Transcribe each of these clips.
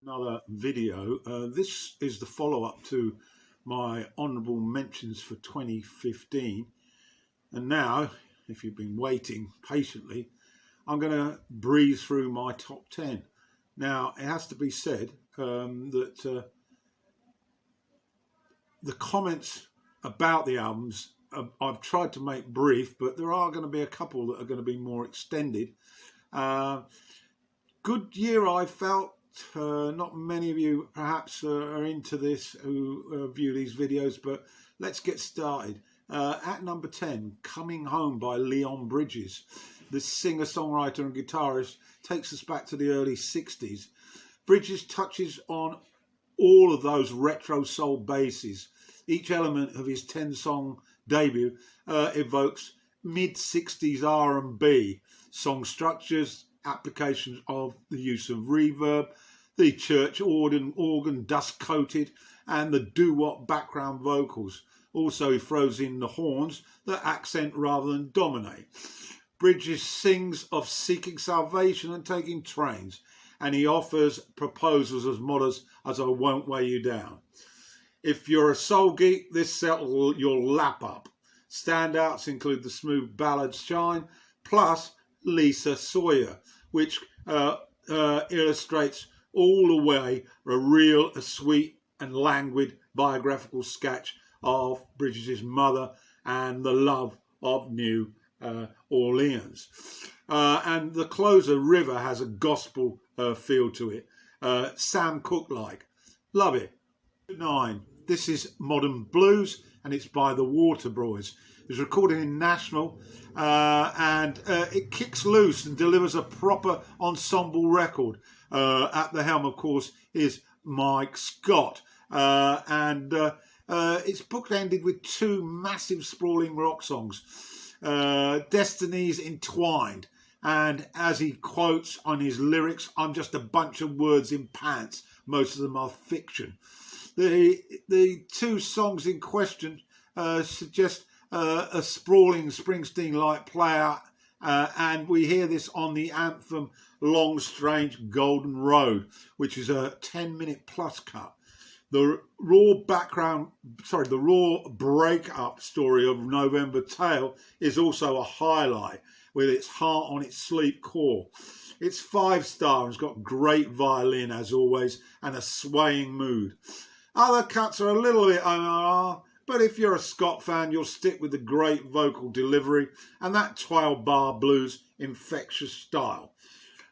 Another video. This is the follow-up to my honourable mentions for 2015, and now, if you've been waiting patiently, I'm going to breeze through my top 10. Now, it has to be said that the comments about the albums I've tried to make brief, but there are going to be a couple that are going to be more extended. Good year, I felt. Not many of you perhaps are into this who view these videos, but let's get started. At number 10, Coming Home by Leon Bridges. This singer-songwriter and guitarist takes us back to the early 60s. Bridges touches on all of those retro soul bases. Each element of his 10-song debut evokes mid-60s R&B song structures, applications of the use of reverb, the church organ dust-coated, and the doo-wop background vocals. Also, he throws in the horns that accent rather than dominate. Bridges sings of seeking salvation and taking trains, and he offers proposals as modest as I Won't Weigh You Down. If you're a soul geek, this set you'll lap up. Standouts include the smooth ballad Shine, plus Lisa Sawyer, which illustrates all the way a sweet and languid biographical sketch of Bridges' mother and the love of New Orleans. And the closer, River, has a gospel feel to it, Sam Cooke-like. Love it. 9. This is Modern Blues, and it's by the Water Boys. It was recorded in Nashville, and it kicks loose and delivers a proper ensemble record. At the helm, of course, is Mike Scott, and it's bookended with two massive sprawling rock songs, Destinies Entwined, and as he quotes on his lyrics, I'm just a bunch of words in pants. Most of them are fiction. The two songs in question suggest a sprawling Springsteen-like play out, and we hear this on the anthem Long Strange Golden Road, which is a 10-minute plus cut. The raw breakup story of November Tale is also a highlight, with its heart on its sleep core. It's 5-star and it's got great violin as always and a swaying mood. Other cuts are a little bit but if you're a Scott fan, you'll stick with the great vocal delivery and that 12-bar blues infectious style.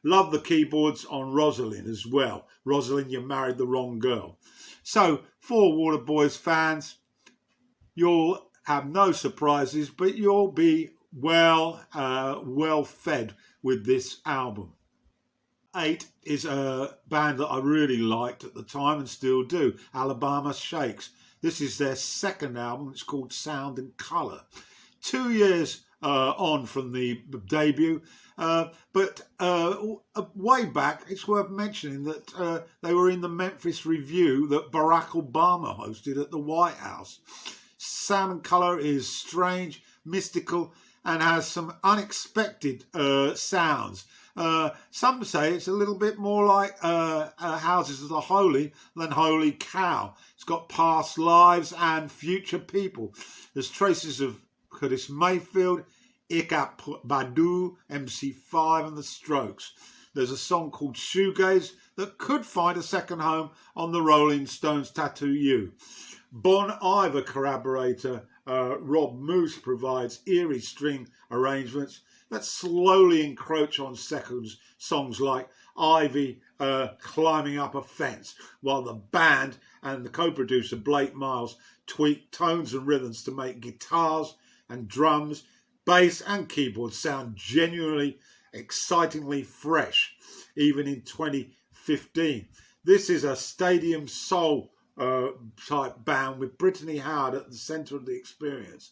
Love the keyboards on Rosalind as well. Rosalind, You Married the Wrong Girl. So, for Waterboys fans, you'll have no surprises, but you'll be well fed with this album. 8 is a band that I really liked at the time and still do, Alabama Shakes. This is their second album. It's called Sound and Colour. 2 years on from the debut, but way back, it's worth mentioning that they were in the Memphis Review that Barack Obama hosted at the White House. Sound and Colour is strange, mystical, and has some unexpected sounds. Some say it's a little bit more like Houses of the Holy than Holy Cow. It's got past lives and future people. There's traces of Curtis Mayfield, Erykah Badu, MC5 and The Strokes. There's a song called Shoegaze that could find a second home on the Rolling Stones' Tattoo You. Bon Iver collaborator Rob Moose provides eerie string arrangements that slowly encroach on songs like Ivy Climbing Up a Fence, while the band and the co-producer Blake Miles tweak tones and rhythms to make guitars and drums, bass and keyboards sound genuinely, excitingly fresh, even in 2015. This is a stadium soul type band with Brittany Howard at the centre of the experience.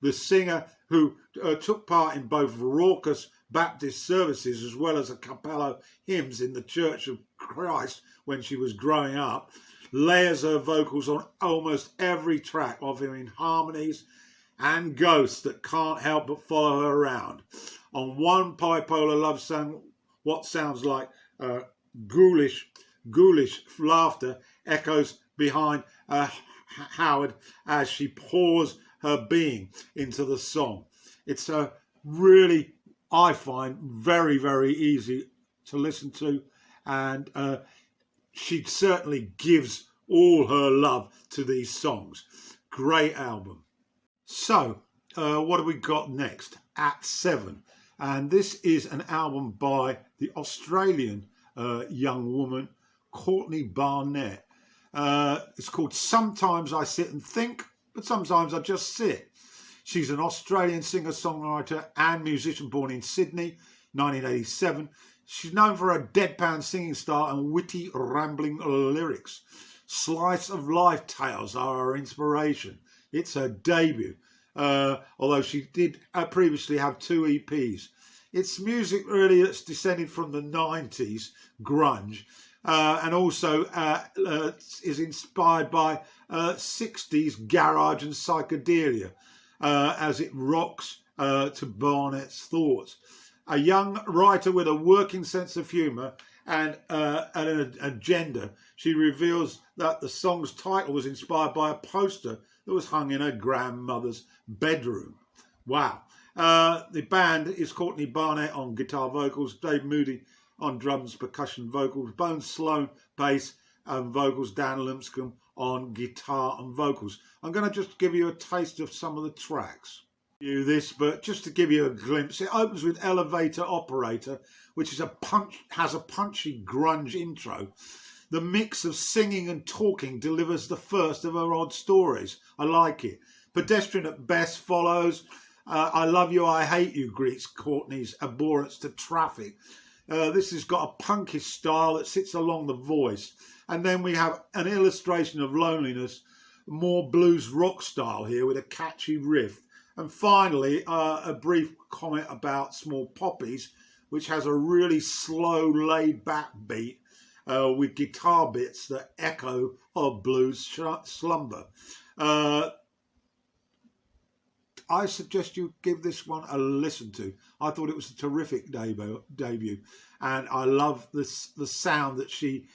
The singer, who took part in both raucous Baptist services as well as a cappella hymns in the Church of Christ when she was growing up, layers her vocals on almost every track, offering harmonies and ghosts that can't help but follow her around. On one bipolar love song, what sounds like ghoulish ghoulish laughter echoes behind Howard as she pours her being into the song. It's a really, I find, very, very easy to listen to, and she certainly gives all her love to these songs. Great album. So, what have we got next? At 7. And this is an album by the Australian young woman, Courtney Barnett. It's called Sometimes I Sit and Think, but Sometimes I Just Sit. She's an Australian singer-songwriter and musician born in Sydney, 1987. She's known for her deadpan singing style and witty, rambling lyrics. Slice of life tales are her inspiration. It's her debut, although she did previously have 2 EPs. It's music really that's descended from the 90s grunge, and also is inspired by 60s garage and psychedelia, as it rocks to Barnett's thoughts. A young writer with a working sense of humour and an agenda, she reveals that the song's title was inspired by a poster that was hung in her grandmother's bedroom. Wow. The band is Courtney Barnett on guitar vocals, Dave Moody on drums, percussion vocals, Bones Sloan bass and vocals, Dan Limpscomb on guitar and vocals. I'm going to just give you a taste of some of the tracks. But just to give you a glimpse, it opens with Elevator Operator, which is has a punchy grunge intro. The mix of singing and talking delivers the first of her odd stories. I like it. Pedestrian at Best follows. I Love You, I Hate You greets Courtney's abhorrence to traffic. This has got a punkish style that sits along the voice. And then we have an illustration of loneliness, more blues rock style here with a catchy riff. And finally, a brief comment about Small Poppies, which has a really slow, laid-back beat with guitar bits that echo of blues slumber. I suggest you give this one a listen to. I thought it was a terrific debut, and I love the sound that she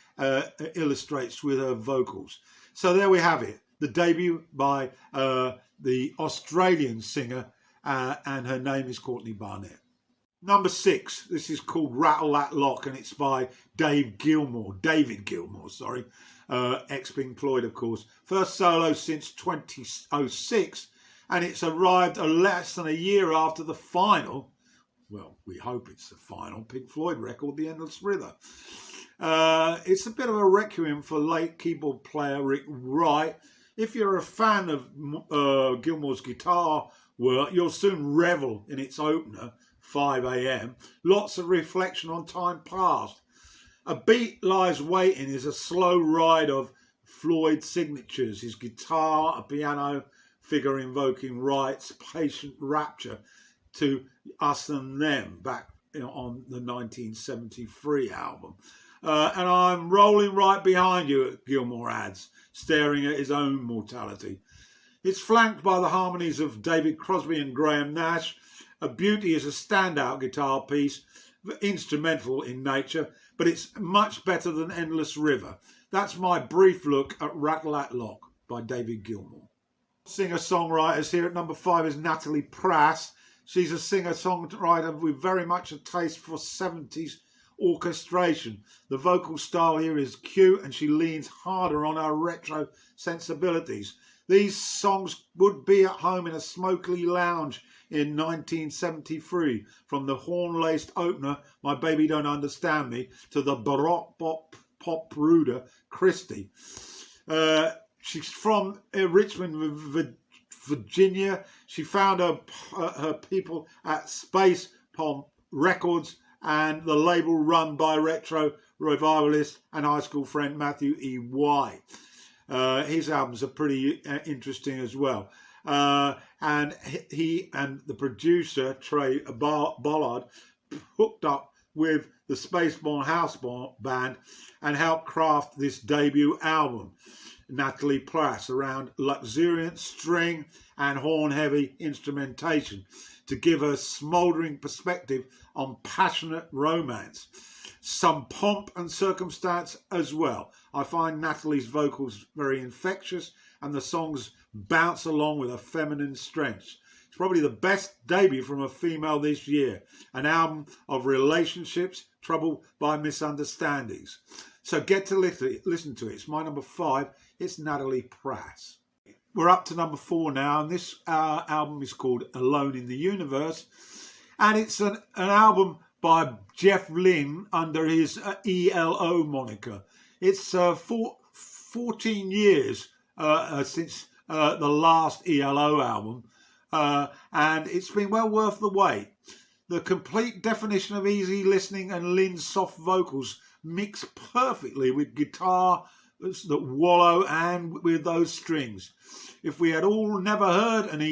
illustrates with her vocals. So there we have it, the debut by the Australian singer, and her name is Courtney Barnett. Number 6, this is called Rattle That Lock, and it's by David Gilmour, ex-Pink Floyd, of course. First solo since 2006, and it's arrived less than a year after the final, well, we hope it's the final, Pink Floyd record, The Endless River. It's a bit of a requiem for late keyboard player Rick Wright. If you're a fan of Gilmour's guitar work, you'll soon revel in its opener, 5 a.m. Lots of reflection on time past. A Beat Lies Waiting is a slow ride of Floyd signatures, his guitar, a piano figure invoking Wright's patient rapture to Us and Them back on the 1973 album. And I'm rolling right behind you, Gilmour adds, staring at his own mortality. It's flanked by the harmonies of David Crosby and Graham Nash. A Beauty is a standout guitar piece, instrumental in nature, but it's much better than Endless River. That's my brief look at Rattle That Lock by David Gilmour. Singer-songwriters here at number 5 is Natalie Prass. She's a singer-songwriter with very much a taste for 70s orchestration. The vocal style here is cute, and she leans harder on her retro sensibilities. These songs would be at home in a smoky lounge in 1973, from the horn-laced opener My Baby Don't Understand Me to the baroque pop ruder Christie. She's from Richmond, Virginia. She found her people at Space Palm Records and the label run by retro revivalist and high school friend Matthew E. White. His albums are pretty interesting as well. And he and the producer, Trey Bollard, hooked up with the Spaceborne House Band and helped craft this debut album, Natalie Prass, around luxuriant string and horn-heavy instrumentation to give a smouldering perspective on passionate romance. some pomp and circumstance as well. I find Natalie's vocals very infectious and the songs bounce along with a feminine strength. It's probably the best debut from a female this year. An album of relationships troubled by misunderstandings. So get to listen to it. It's my number 5. It's Natalie Pratt. We're up to number 4 now, and this album is called Alone in the Universe. And it's an album by Jeff Lynne under his ELO moniker. It's 14 years since the last ELO album, and it's been well worth the wait. The complete definition of easy listening and Lynne's soft vocals mix perfectly with guitar that wallow and with those strings. If we had all never heard an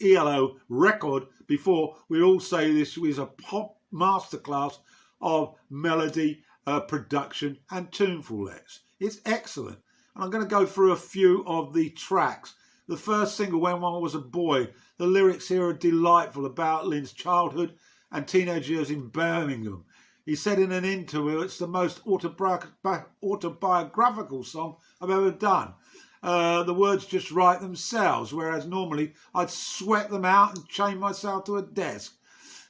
ELO record before, we'd all say this was a pop masterclass of melody, production and tunefulness. It's excellent. And I'm going to go through a few of the tracks. The first single, When One Was a Boy, the lyrics here are delightful about Lynne's childhood and teenage years in Birmingham. He said in an interview, it's the most autobiographical song I've ever done. The words just write themselves, whereas normally I'd sweat them out and chain myself to a desk.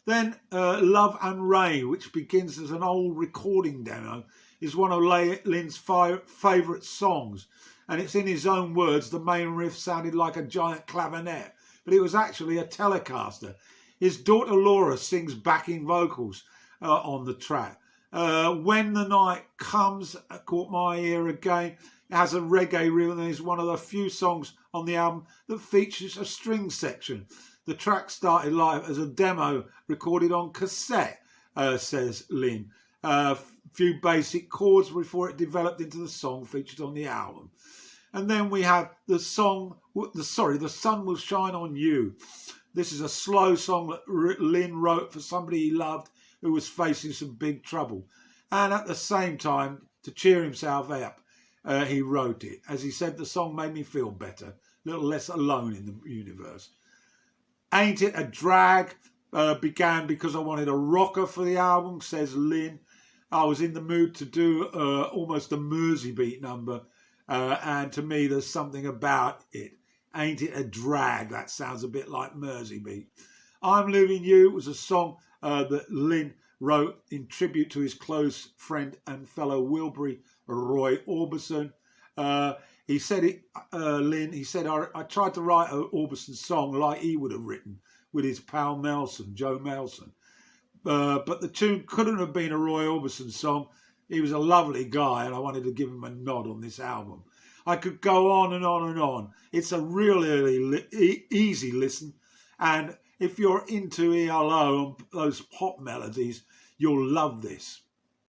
Then Love and Rain, which begins as an old recording demo, is one of Lynne's favourite songs. And it's in his own words, the main riff sounded like a giant clavinet, but it was actually a Telecaster. His daughter Laura sings backing vocals on the track. When the Night Comes caught my ear again. It has a reggae rhythm and is one of the few songs on the album that features a string section. The track started live as a demo recorded on cassette, says Lynne. Few basic chords before it developed into the song featured on the album. And then we have the Sun Will Shine on You. This is a slow song that Lynne wrote for somebody he loved who was facing some big trouble. And at the same time, to cheer himself up, he wrote it. As he said, the song made me feel better, a little less alone in the universe. Ain't It a Drag began because I wanted a rocker for the album, says Lynne. I was in the mood to do almost a Mersey beat number, and to me there's something about it. Ain't It a Drag? That sounds a bit like Mersey beat. I'm Leaving You was a song that Lynne wrote in tribute to his close friend and fellow Wilbury, Roy Orbison. He said, Lynne, he said, I tried to write an Orbison song like he would have written with his pal Melson, Joe Melson. But the tune couldn't have been a Roy Orbison song. He was a lovely guy and I wanted to give him a nod on this album. I could go on and on and on. It's a really easy listen. And if you're into ELO and those pop melodies, you'll love this.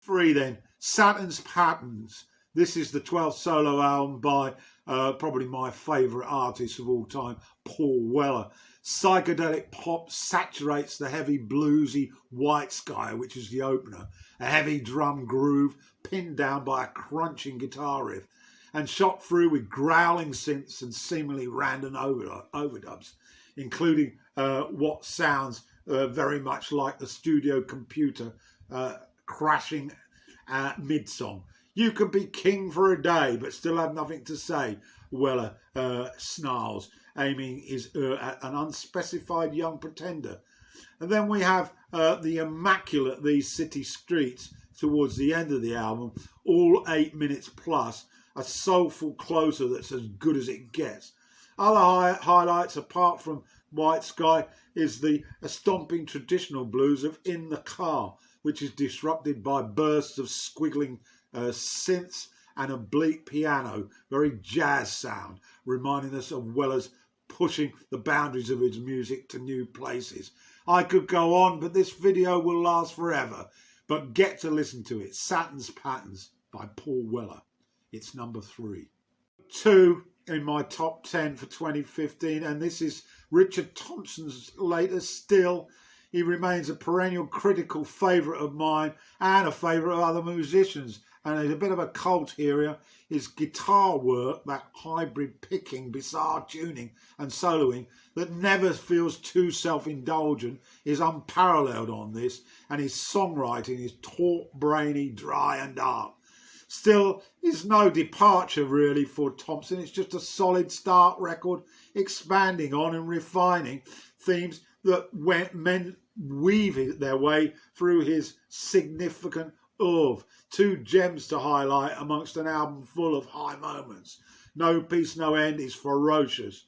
3 then, Saturn's Patterns. This is the 12th solo album by probably my favourite artist of all time, Paul Weller. Psychedelic pop saturates the heavy bluesy White Sky, which is the opener. A heavy drum groove pinned down by a crunching guitar riff and shot through with growling synths and seemingly random overdubs, including what sounds very much like the studio computer crashing mid-song. You could be king for a day but still have nothing to say, Weller snarls, aiming at an unspecified young pretender. And then we have the immaculate These City Streets towards the end of the album, all 8 minutes plus, a soulful closer that's as good as it gets. Other highlights apart from White Sky is the stomping traditional blues of In the Car, which is disrupted by bursts of squiggling synths and a bleak piano, very jazz sound, reminding us of Weller's pushing the boundaries of his music to new places. I could go on, but this video will last forever. But get to listen to it. Saturn's Patterns by Paul Weller. It's number 3. 2 in my top 10 for 2015, and this is Richard Thompson's latest Still. he remains a perennial critical favourite of mine and a favourite of other musicians. And there's a bit of a cult here. His guitar work, that hybrid picking, bizarre tuning and soloing that never feels too self-indulgent, is unparalleled on this, and his songwriting is taut, brainy, dry and dark. Still, it's no departure really for Thompson. It's just a solid start record, expanding on and refining themes that men weave their way through his significant oeuvre. Two gems to highlight amongst an album full of high moments. No Peace, No End is ferocious.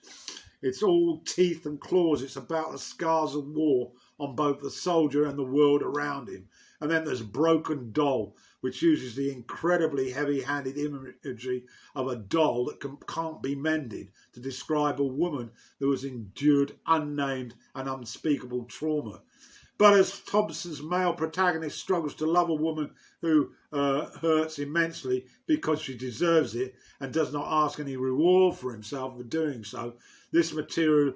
It's all teeth and claws. It's about the scars of war on both the soldier and the world around him. And then there's Broken Doll, which uses the incredibly heavy-handed imagery of a doll that can't be mended to describe a woman who has endured unnamed and unspeakable trauma. But as Thompson's male protagonist struggles to love a woman who hurts immensely because she deserves it and does not ask any reward for himself for doing so, this material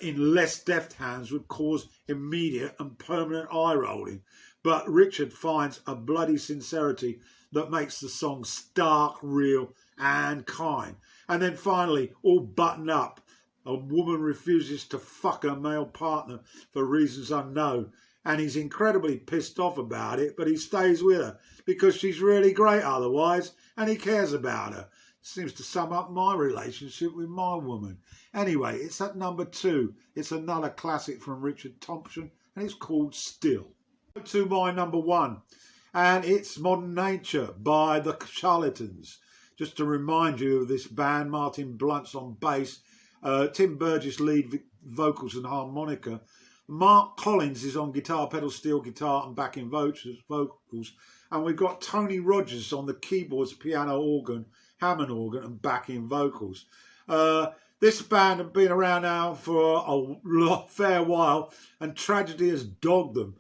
in less deft hands would cause immediate and permanent eye-rolling. But Richard finds a bloody sincerity that makes the song stark, real and kind. And then finally, all buttoned up, a woman refuses to fuck her male partner for reasons unknown, and he's incredibly pissed off about it, but he stays with her because she's really great otherwise, and he cares about her. Seems to sum up my relationship with my woman. Anyway, it's at number 2. It's another classic from Richard Thompson, and it's called Still. To my number 1, and it's Modern Nature by the Charlatans. Just to remind you of this band, Martin Blunt's on bass, Tim Burgess lead vocals and harmonica, Mark Collins is on guitar, pedal steel guitar and backing vocals, and we've got Tony Rogers on the keyboards, piano, organ, Hammond organ and backing vocals. This band have been around now for a fair while, and tragedy has dogged them.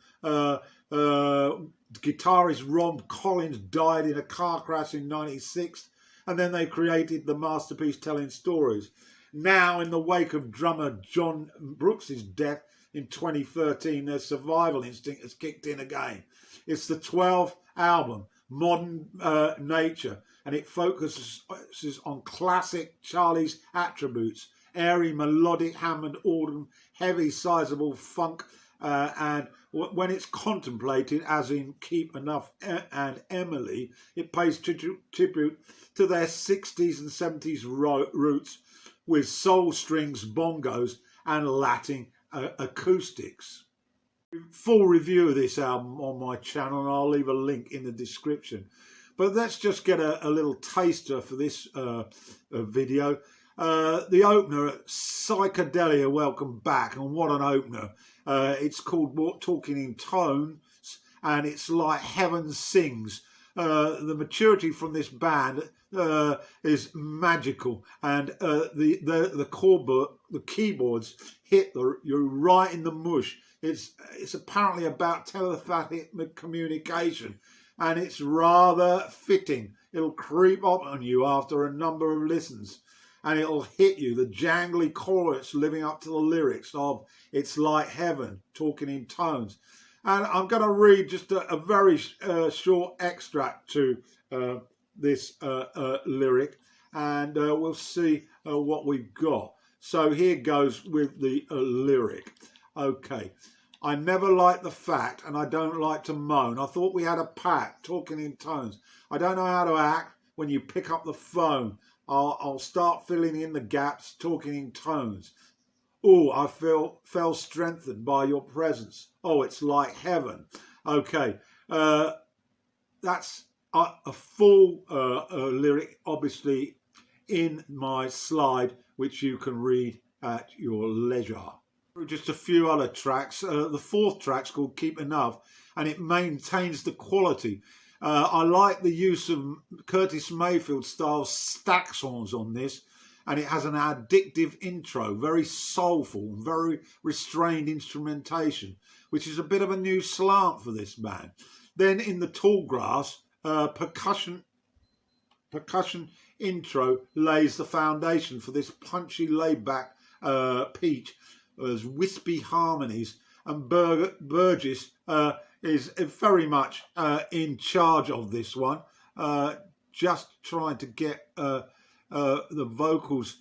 Guitarist Rob Collins died in a car crash in '96, and then they created the masterpiece Telling Stories. Now, in the wake of drummer John Brooks's death in 2013, their survival instinct has kicked in again. It's the 12th album, Modern Nature, and it focuses on classic Charlie's attributes: airy, melodic Hammond organ, heavy, sizable funk, and when it's contemplated, as in Keep Enough and Emily, it pays tribute to their 60s and 70s roots with soul strings, bongos and Latin acoustics. Full review of this album on my channel, and I'll leave a link in the description. But let's just get a little taster for this video. The opener, Psychedelia, Welcome Back, and what an opener. It's called Talking in Tones, and it's like Heaven Sings. The maturity from this band is magical, and the keyboards hit you right in the mush. It's apparently about telepathic communication, and it's rather fitting. It'll creep up on you after a number of listens, and it'll hit you, the jangly chorus living up to the lyrics of It's Like Heaven, Talking in Tones. And I'm going to read just a very short extract to this lyric, and we'll see what we've got. So here goes with the lyric. Okay. I never liked the fact, and I don't like to moan. I thought we had a pact, talking in tones. I don't know how to act when you pick up the phone. I'll start filling in the gaps, talking in tones. Oh, I felt strengthened by your presence. Oh, it's like heaven. Okay, that's a full lyric, obviously, in my slide, which you can read at your leisure. Just a few other tracks. The fourth track's called Keep Enough, and it maintains the quality. I like the use of Curtis Mayfield style stack songs on this, and it has an addictive intro, very soulful, very restrained instrumentation, which is a bit of a new slant for this band. Then in the Tall Grass, percussion intro lays the foundation for this punchy, laid-back peach. There's wispy harmonies and Burgess is very much in charge of this one, just trying to get the vocals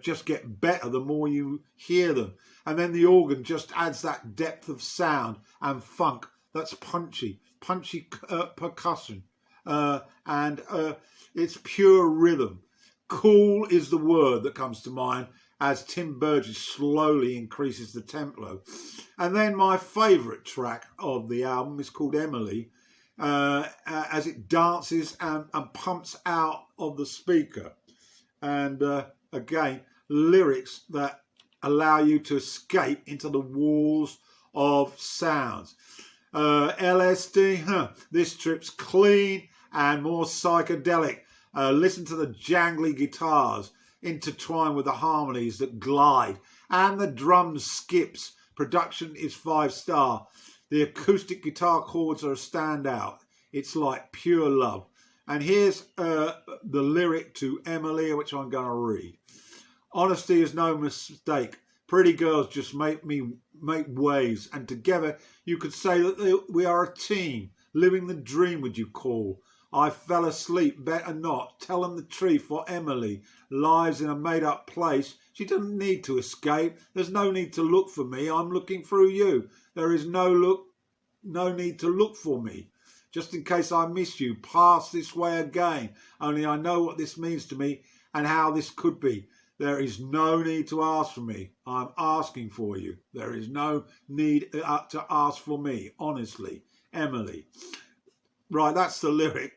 just get better the more you hear them. And then the organ just adds that depth of sound and funk that's punchy percussion. And it's pure rhythm. Cool is the word that comes to mind as Tim Burgess slowly increases the tempo. And then my favourite track of the album is called Emily, as it dances and pumps out of the speaker. And again, lyrics that allow you to escape into the walls of sounds. LSD, this trip's clean and more psychedelic. Listen to the jangly guitars intertwined with the harmonies that glide, and the drum skips. Production is 5-star. The acoustic guitar chords are a standout. It's like pure love. And here's the lyric to Emily, which I'm going to read. Honesty is no mistake. Pretty girls just make waves, and together you could say that we are a team. Living the dream, would you call? I fell asleep, better not. Tell them the truth, for Emily lives in a made-up place. She doesn't need to escape. There's no need to look for me. I'm looking through you. There is no need to look for me. Just in case I miss you, pass this way again. Only I know what this means to me and how this could be. There is no need to ask for me. I'm asking for you. There is no need to ask for me. Honestly, Emily. Right, that's the lyric.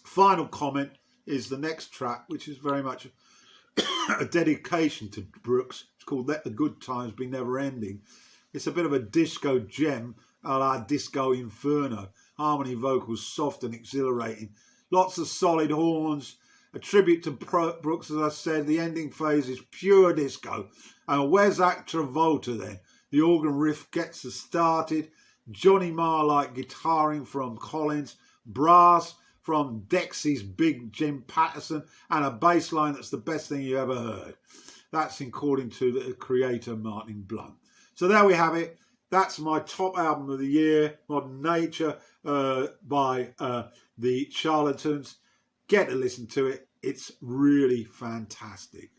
Final comment is the next track, which is very much a dedication to Brooks. It's called Let the Good Times Be Never Ending. It's a bit of a disco gem, a la Disco Inferno. Harmony vocals soft and exhilarating. Lots of solid horns. A tribute to Brooks, as I said. The ending phase is pure disco. And where's that Travolta then? The organ riff gets us started. Johnny Marr-like guitaring from Collins. Brass from Dexy's Big Jim Patterson. And a bass line that's the best thing you ever heard. That's according to the creator, Martin Blunt. So there we have it. That's my top album of the year, Modern Nature, by the Charlatans. Get to listen to it. It's really fantastic.